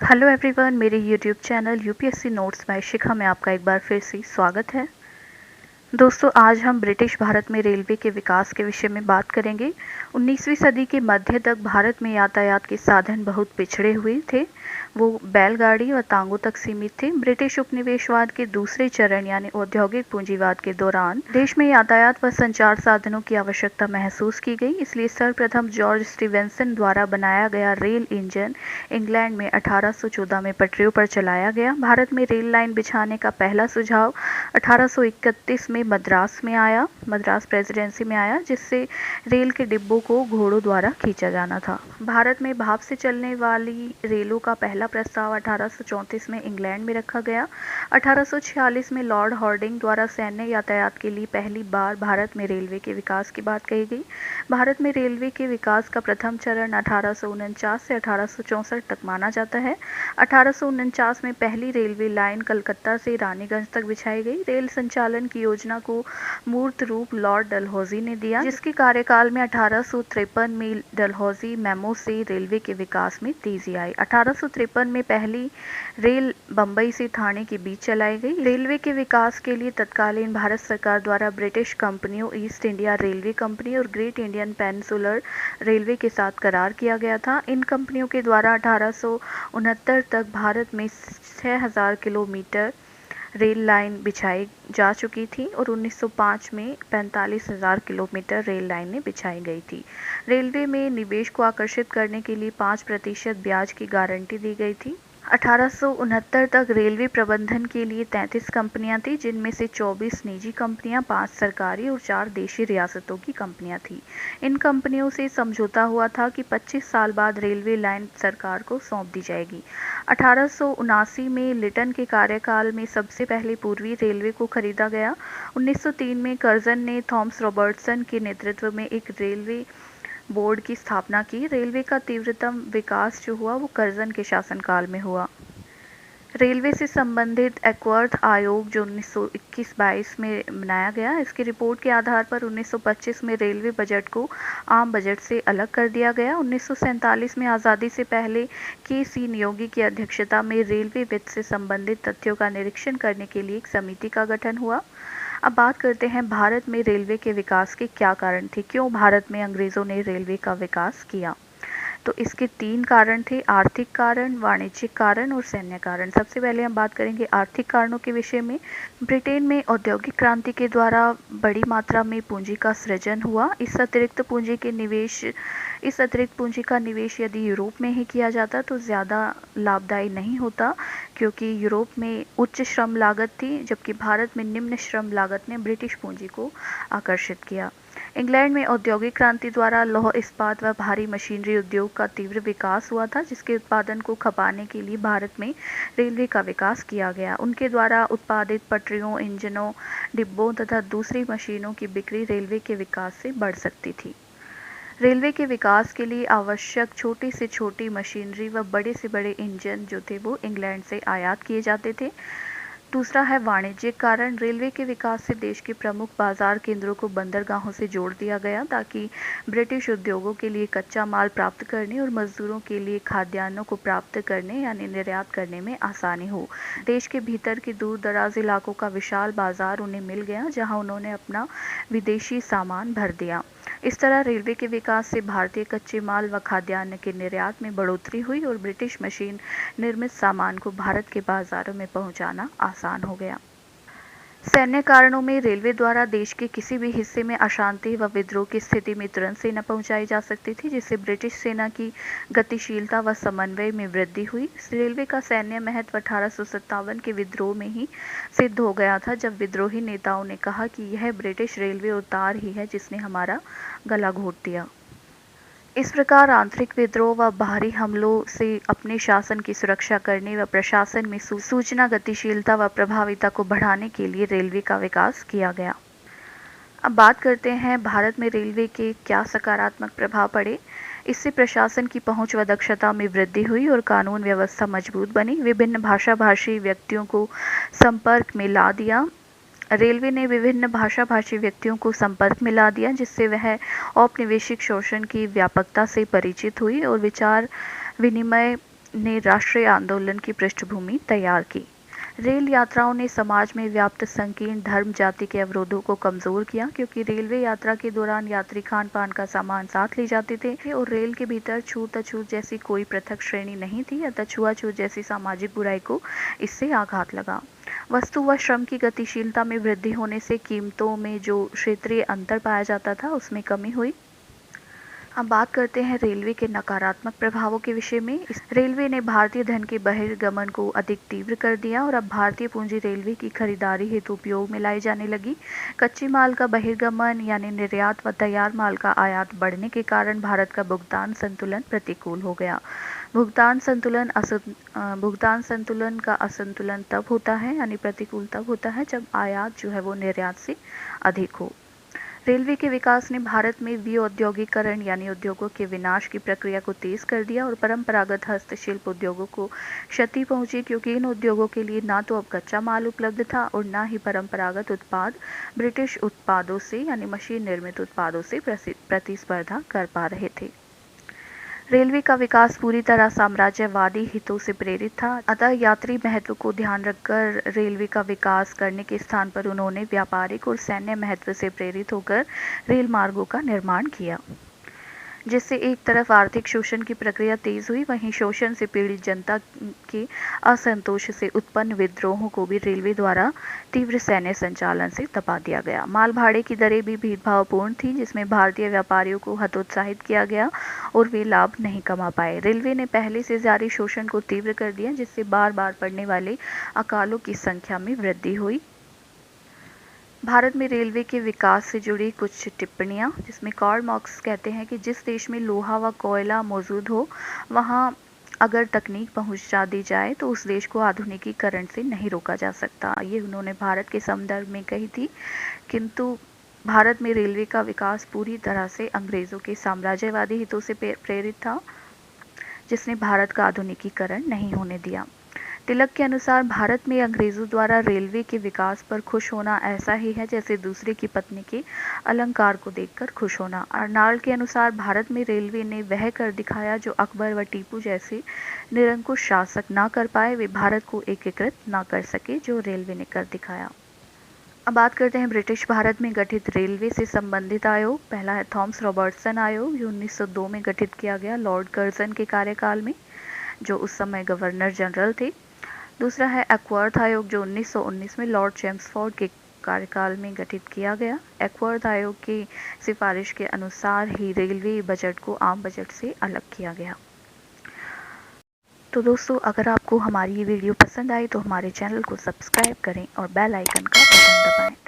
Hello everyone, मेरे YouTube channel UPSC notes by Shikha में आपका एक बार फिर से स्वागत है। दोस्तों, आज हम ब्रिटिश भारत में रेलवे के विकास के विषय में बात करेंगे। 19वीं सदी के मध्य तक भारत में यातायात के साधन बहुत पिछड़े हुए थे। वो बैलगाड़ी व तांगों तक सीमित थे। ब्रिटिश उपनिवेशवाद के दूसरे चरण यानी औद्योगिक पूंजीवाद के दौरान देश में यातायात व संचार साधनों की आवश्यकता महसूस की गई। इसलिए सर्वप्रथम जॉर्ज स्टीवेंसन द्वारा बनाया गया रेल इंजन इंग्लैंड में 1814 में पटरियों पर चलाया गया। भारत में रेल लाइन बिछाने का पहला सुझाव 1831 में मद्रास प्रेसिडेंसी में आया, जिससे रेल के डिब्बों को घोड़ों द्वारा खींचा जाना था। भारत में भाप से चलने वाली रेलों का पहला प्रस्ताव 1834 में इंग्लैंड में रखा गया। 1846 में लॉर्ड हॉर्डिंग द्वारा सैन्य यातायात के लिए पहली बार भारत में रेलवे के विकास की बात कही गई। भारत में रेलवे के विकास का प्रथम चरण 1849 से 1864 तक माना जाता है। 1849 में पहली रेलवे लाइन कलकत्ता से रानीगंज तक बिछाई गई। रेल संचालन की योजना को मूर्त रूप लॉर्ड डलहौजी ने दिया, जिसके कार्यकाल में 1853 में डलहौजी मेमो से रेलवे के विकास में तेजी आई। 1853 में पहली रेल बम्बई से ठाणे के बीच चलाई गई। रेलवे के विकास के लिए तत्कालीन भारत सरकार द्वारा ब्रिटिश कंपनियों ईस्ट इंडिया रेलवे कंपनी और ग्रेट इंडियन पेनिनसुलर रेलवे के साथ करार किया गया था। इन कंपनियों के द्वारा 1869 तक भारत में 6000 किलोमीटर रेल लाइन बिछाई जा चुकी थी और 1905 में 45,000 किलोमीटर रेल लाइनें बिछाई गई थी। रेलवे में निवेश को आकर्षित करने के लिए 5% ब्याज की गारंटी दी गई थी। 1869 तक रेलवे प्रबंधन के लिए 33 कंपनियां थीं, जिनमें से 24 निजी कंपनियां, 5 सरकारी और 4 देशी रियासतों की कंपनियां थीं। इन कंपनियों से समझौता हुआ था कि 25 साल बाद रेलवे लाइन सरकार को सौंप दी जाएगी। 1879 में लिटन के कार्यकाल में सबसे पहले पूर्वी रेलवे को खरीदा गया। 1903 में कर्जन ने थॉमस रॉबर्टसन के नेतृत्व में एक रेलवे बोर्ड की स्थापना की। रेलवे का तीव्रतम विकास जो हुआ वो कर्जन के शासनकाल में हुआ। रेलवे से संबंधित एक्वर्थ आयोग जो 1921-22 में बनाया गया, इसकी रिपोर्ट के आधार पर 1925 में रेलवे बजट को आम बजट से अलग कर दिया गया। 1947 में आज़ादी से पहले के.सी. नियोगी की अध्यक्षता में रेलवे वित्त से संबंधित तथ्यों का निरीक्षण करने के लिए एक समिति का गठन हुआ। अब बात करते हैं भारत में रेलवे के विकास के क्या कारण थे, क्यों भारत में अंग्रेज़ों ने रेलवे का विकास किया। तो इसके 3 कारण थे: आर्थिक कारण, वाणिज्यिक कारण और सैन्य कारण। सबसे पहले हम बात करेंगे आर्थिक कारणों के विषय में। ब्रिटेन में औद्योगिक क्रांति के द्वारा बड़ी मात्रा में पूंजी का सृजन हुआ। इस अतिरिक्त पूंजी का निवेश यदि यूरोप में ही किया जाता तो ज़्यादा लाभदायी नहीं होता, क्योंकि यूरोप में उच्च श्रम लागत थी, जबकि भारत में निम्न श्रम लागत ने ब्रिटिश पूंजी को आकर्षित किया। इंग्लैंड में औद्योगिक क्रांति द्वारा लौह इस्पात व भारी मशीनरी उद्योग का तीव्र विकास हुआ था, जिसके उत्पादन को खपाने के लिए भारत में रेलवे का विकास किया गया। उनके द्वारा उत्पादित पटरियों, इंजनों, डिब्बों तथा दूसरी मशीनों की बिक्री रेलवे के विकास से बढ़ सकती थी। रेलवे के विकास के लिए आवश्यक छोटी से छोटी मशीनरी व बड़े से बड़े इंजन जो थे वो इंग्लैंड से आयात किए जाते थे। दूसरा है वाणिज्यिक कारण। रेलवे के विकास से देश के प्रमुख बाजार केंद्रों को बंदरगाहों से जोड़ दिया गया, ताकि ब्रिटिश उद्योगों के लिए कच्चा माल प्राप्त करने और मजदूरों के लिए खाद्यान्नों को प्राप्त करने यानी निर्यात करने में आसानी हो। देश के भीतर के दूर दराज इलाकों का विशाल बाजार उन्हें मिल गया, जहां उन्होंने अपना विदेशी सामान भर दिया। इस तरह रेलवे के विकास से भारतीय कच्चे माल व खाद्यान्न के निर्यात में बढ़ोतरी हुई और ब्रिटिश मशीन निर्मित सामान को भारत के बाजारों में पहुंचाना आसान हो गया। सैन्य कारणों में रेलवे द्वारा देश के किसी भी हिस्से में अशांति व विद्रोह की स्थिति में तुरंत सेना पहुंचाई जा सकती थी, जिससे ब्रिटिश सेना की गतिशीलता व समन्वय में वृद्धि हुई। रेलवे का सैन्य महत्व 1857 के विद्रोह में ही सिद्ध हो गया था, जब विद्रोही नेताओं ने कहा कि यह ब्रिटिश रेलवे और तार ही है जिसने हमारा गला घोट दिया। इस प्रकार आंतरिक विद्रोह व बाहरी हमलों से अपने शासन की सुरक्षा करने व प्रशासन में सूचना गतिशीलता व प्रभाविता को बढ़ाने के लिए रेलवे का विकास किया गया। अब बात करते हैं भारत में रेलवे के क्या सकारात्मक प्रभाव पड़े। इससे प्रशासन की पहुंच व दक्षता में वृद्धि हुई और कानून व्यवस्था मजबूत बनी। विभिन्न भाषी व्यक्तियों को संपर्क में ला दिया। रेलवे ने विभिन्न भाषी व्यक्तियों को संपर्क में ला दिया, जिससे वह औपनिवेशिक शोषण की व्यापकता से परिचित हुई और विचार विनिमय ने राष्ट्रीय आंदोलन की पृष्ठभूमि तैयार की। रेल यात्राओं ने समाज में व्याप्त संकीर्ण धर्म जाति के अवरोधों को कमजोर किया, क्योंकि रेलवे यात्रा के दौरान यात्री खान पान का सामान साथ ले जाते थे और रेल के भीतर छूत अछूत जैसी कोई पृथक श्रेणी नहीं थी, अतः छुआछूत जैसी सामाजिक बुराई को इससे आघात लगा। वस्तु व श्रम की गतिशीलता में वृद्धि होने से कीमतों में जो क्षेत्रीय अंतर पाया जाता था उसमें कमी हुई। अब बात करते हैं रेलवे के नकारात्मक प्रभावों के विषय में। रेलवे ने भारतीय धन के बहिर्गमन को अधिक तीव्र कर दिया और अब भारतीय पूंजी रेलवे की खरीदारी हेतु उपयोग में लाई जाने लगी। कच्चे माल का बहिर्गमन यानी निर्यात व तैयार माल का आयात बढ़ने के कारण भारत का भुगतान संतुलन प्रतिकूल हो गया। भुगतान संतुलन का असंतुलन तब होता है यानी प्रतिकूल तब होता है जब आयात जो है वो निर्यात से अधिक हो। रेलवे के विकास ने भारत में विऔद्योगीकरण यानी उद्योगों के विनाश की प्रक्रिया को तेज कर दिया और परंपरागत हस्तशिल्प उद्योगों को क्षति पहुंची, क्योंकि इन उद्योगों के लिए ना तो अब कच्चा माल उपलब्ध था और ना ही परंपरागत उत्पाद ब्रिटिश उत्पादों से यानी मशीन निर्मित उत्पादों से प्रतिस्पर्धा कर पा रहे थे। रेलवे का विकास पूरी तरह साम्राज्यवादी हितों से प्रेरित था, अतः यात्री महत्व को ध्यान रखकर रेलवे का विकास करने के स्थान पर उन्होंने व्यापारिक और सैन्य महत्व से प्रेरित होकर रेल मार्गों का निर्माण किया, जिससे एक तरफ आर्थिक शोषण की प्रक्रिया तेज हुई, वहीं शोषण से पीड़ित जनता के असंतोष से उत्पन्न विद्रोहों को भी रेलवे द्वारा तीव्र सैन्य संचालन से दबा दिया गया। माल भाड़े की दरें भी भेदभावपूर्ण थी, जिसमें भारतीय व्यापारियों को हतोत्साहित किया गया और वे लाभ नहीं कमा पाए। रेलवे ने पहले से जारी शोषण को तीव्र कर दिया, जिससे बार बार पड़ने वाले अकालों की संख्या में वृद्धि हुई। भारत में रेलवे के विकास से जुड़ी कुछ टिप्पणियां, जिसमें कार्ल मार्क्स कहते हैं कि जिस देश में लोहा व कोयला मौजूद हो वहां अगर तकनीक पहुंचा दी जाए तो उस देश को आधुनिकीकरण से नहीं रोका जा सकता। ये उन्होंने भारत के संदर्भ में कही थी। किंतु भारत में रेलवे का विकास पूरी तरह से अंग्रेजों के साम्राज्यवादी हितों से प्रेरित था, जिसने भारत का आधुनिकीकरण नहीं होने दिया। तिलक के अनुसार भारत में अंग्रेजों द्वारा रेलवे के विकास पर खुश होना ऐसा ही है जैसे दूसरे की पत्नी के अलंकार को देखकर खुश होना। अर्नाल्ड के अनुसार भारत में रेलवे ने वह कर दिखाया जो अकबर व टीपू जैसे निरंकुश शासक ना कर पाए, वे भारत को एकीकृत ना कर सके जो रेलवे ने कर दिखाया। अब बात करते हैं ब्रिटिश भारत में गठित रेलवे से संबंधित आयोग। पहला है थॉमस रॉबर्टसन आयोग, जो 1902 में गठित किया गया लॉर्ड कर्जन के कार्यकाल में, जो उस समय गवर्नर जनरल थे। दूसरा है एक्वर्थ आयोग, जो 1919 में लॉर्ड चेम्सफोर्ड के कार्यकाल में गठित किया गया। एक्वर्थ आयोग की सिफारिश के अनुसार ही रेलवे बजट को आम बजट से अलग किया गया। तो दोस्तों, अगर आपको हमारी ये वीडियो पसंद आई तो हमारे चैनल को सब्सक्राइब करें और बेल आइकन का बटन दबाएं।